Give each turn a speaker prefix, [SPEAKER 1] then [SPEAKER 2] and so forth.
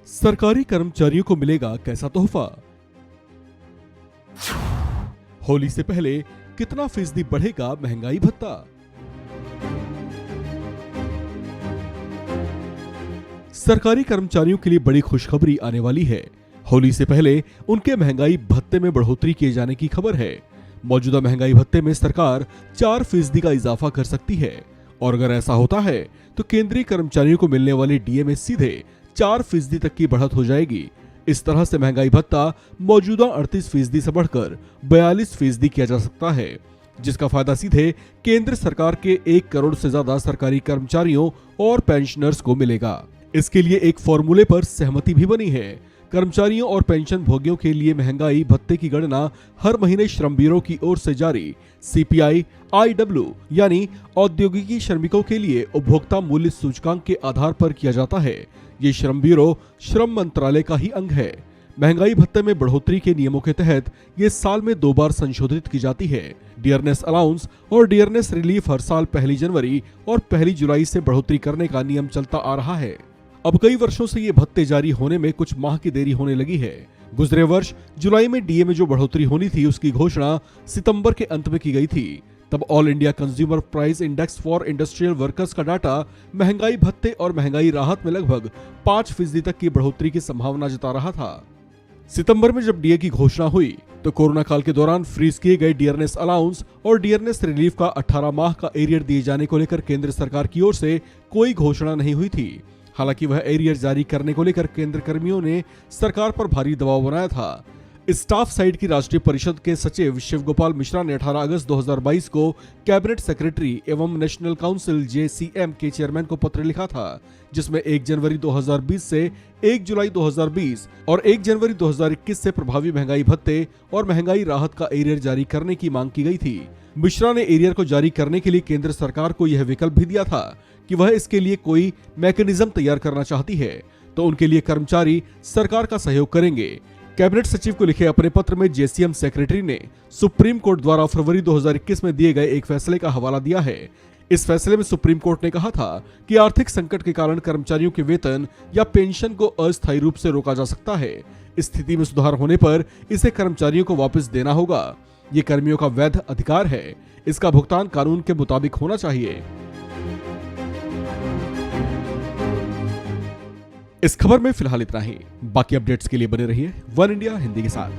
[SPEAKER 1] सरकारी कर्मचारियों को मिलेगा कैसा तोहफा? होली से पहले कितना फीसदी बढ़ेगा महंगाई भत्ता? सरकारी कर्मचारियों के लिए बड़ी खुशखबरी आने वाली है। होली से पहले उनके महंगाई भत्ते में बढ़ोतरी किए जाने की खबर है। मौजूदा महंगाई भत्ते में सरकार 4% का इजाफा कर सकती है और अगर ऐसा होता है तो केंद्रीय कर्मचारियों को मिलने वाले डीए में सीधे 4% तक की बढ़त हो जाएगी। इस तरह से महंगाई भत्ता मौजूदा 38% से बढ़कर 42% किया जा सकता है, जिसका फायदा सीधे केंद्र सरकार के 1 करोड़ से ज्यादा सरकारी कर्मचारियों और पेंशनर्स को मिलेगा। इसके लिए एक फॉर्मूले पर सहमति भी बनी है। कर्मचारियों और पेंशन भोगियों के लिए महंगाई भत्ते की गणना हर महीने श्रम ब्यूरो की ओर से जारी सीपीआई IW यानी औद्योगिकी श्रमिकों के लिए उपभोक्ता मूल्य सूचकांक के आधार पर किया जाता है। ये श्रम ब्यूरो श्रम मंत्रालय का ही अंग है। महंगाई भत्ते में बढ़ोतरी के नियमों के तहत ये साल में 2 बार संशोधित की जाती है। डियरनेस अलाउंस और डियरनेस रिलीफ हर साल 1 जनवरी और 1 जुलाई से बढ़ोतरी करने का नियम चलता आ रहा है। अब कई वर्षों से ये भत्ते जारी होने में कुछ माह की देरी होने लगी है। गुजरे वर्ष जुलाई में डीए में जो बढ़ोतरी होनी थी उसकी घोषणा सितंबर के अंत में की गई थी। तब all India consumer price index for industrial workers का डाटा महंगाई भत्ते और महंगाई राहत में लगभग 5% तक की बढ़ोतरी की संभावना जता रहा था। सितंबर में जब डीए की घोषणा हुई तो कोरोना काल के दौरान फ्रीज किए गए डियरनेस अलाउंस और डियरनेस रिलीफ का 18 माह का एरियर दिए जाने को लेकर केंद्र सरकार की ओर से कोई घोषणा नहीं हुई थी। हालांकि वह एरियर जारी करने को लेकर केंद्र कर्मियों ने सरकार पर भारी दबाव बनाया था। स्टाफ साइड की राष्ट्रीय परिषद के सचिव शिव गोपाल मिश्रा ने 18 अगस्त 2022 को कैबिनेट सेक्रेटरी एवं नेशनल काउंसिल JCM के चेयरमैन को पत्र लिखा था, जिसमें 1 जनवरी 2020 से 1 जुलाई 2020 और 1 जनवरी 2021 से प्रभावी महंगाई भत्ते और महंगाई राहत का एरियर जारी करने की मांग की गई थी। मिश्रा ने एरियर को जारी करने के लिए केंद्र सरकार को यह विकल्प भी दिया था कि वह इसके लिए कोई मैकेनिज्म तैयार करना चाहती है तो उनके लिए कर्मचारी सरकार का सहयोग करेंगे। कैबिनेट सचिव को लिखे अपने पत्र में JCM सेक्रेटरी ने सुप्रीम कोर्ट द्वारा फरवरी 2021 में दिए गए एक फैसले का हवाला दिया है। इस फैसले में सुप्रीम कोर्ट ने कहा था कि आर्थिक संकट के कारण कर्मचारियों के वेतन या पेंशन को अस्थायी रूप से रोका जा सकता है। इस स्थिति में सुधार होने पर इसे कर्मचारियों को वापस देना होगा। ये कर्मियों का वैध अधिकार है। इसका भुगतान कानून के मुताबिक होना चाहिए। इस खबर में फिलहाल इतना ही। बाकी अपडेट्स के लिए बने रहिए वन इंडिया हिंदी के साथ।